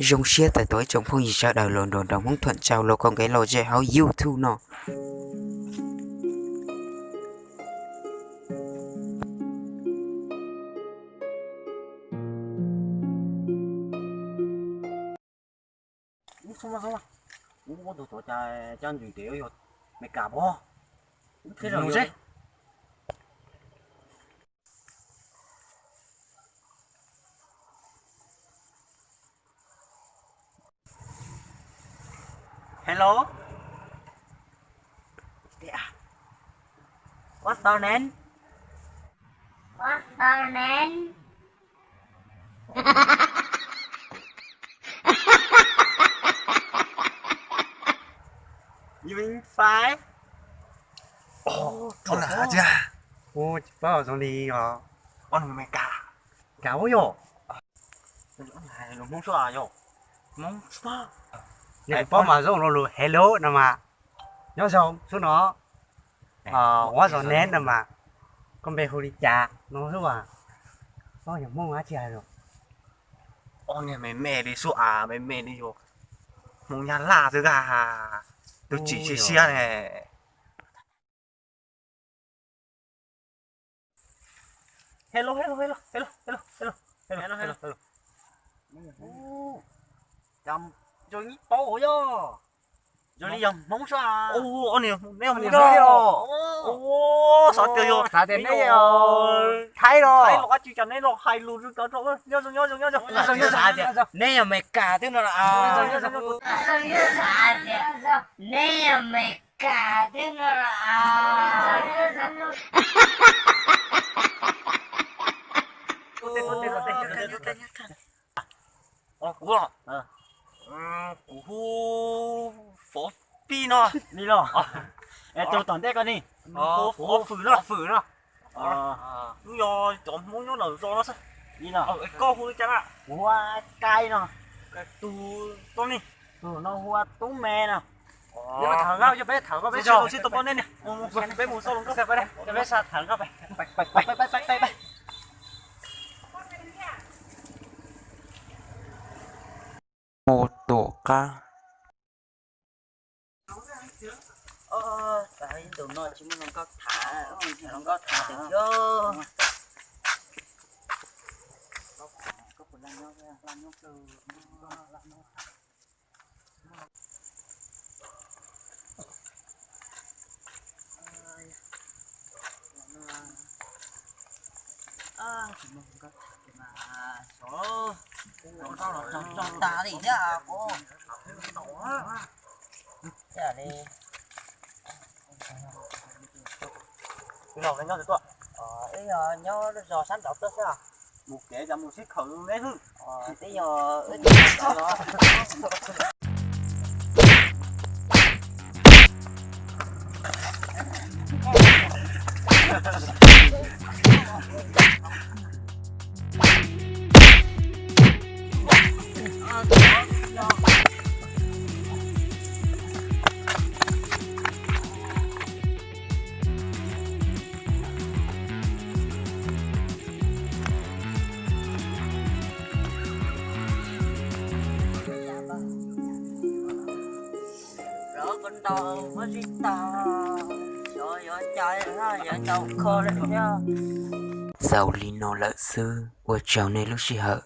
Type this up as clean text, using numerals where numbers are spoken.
dùng xe tại tối trong phong gì sao đời lộn đồn đồng muốn thuận chào lô con cái lô dễ háo YouTube nó xong rồi có đồ tổ cho anh đừng tiểu rồi mày cả bo thế rồi chứ hello yeah. What's your name? What's your name? You mean five? Con là chưa? Ô, bao giờ đi hả? Con mày cả cả bố yo. Này nó muốn xóa yo. Muốn xóa. Này bao mà rồi nó hello nè mà. Nhớ không? Số nó. Quá rồi nén nè mà. Con bé hồi đi chả nó số à. Bao giờ mua má chả rồi. Ôi này mày mẹ đi xóa mày mẹ đi yo. Muốn nhà lạ rồi cả. Tôi chỉ xe này. Hello. Chăm cho ít bố yo. Cho đi dòng mong sao. Ô anh nè đó. Ô sao tiêu yo. Sao tiền đấy rồi? Thấy rồi. Thấy lo chỉ cho nên lo hay luôn cho nhớ. Nè mày cả thế nào là Nè mày cả thế nào cú cú phổ pi nó đi nó tôi toàn thế con đi phổ phử nó bây giờ chọn muốn nó là do nó sao đi nào có hôi chắc à hoa cay nó cái tu con đi nó hoa tú mè nè thằng gao cho bé thằng gao bé xin tụi con lên nè bé mù sâu luôn các bạn đây cho bé sát thằng gao bé bay một tổ ca tại tụi nó chỉ muốn có thả nó có thả được chưa có phần làm nhau từ số cho ta đi chứ cô thế đi cái nào được ấy nhớ giờ sáng đọc tới sao một kẻ ra một chiếc khử đấy hư bây giờ ít đó con tàu với đi tàu rồi trời ơi tàu khô lên nhá giàu lì nó lợi sư của cháu này lúc chị hợ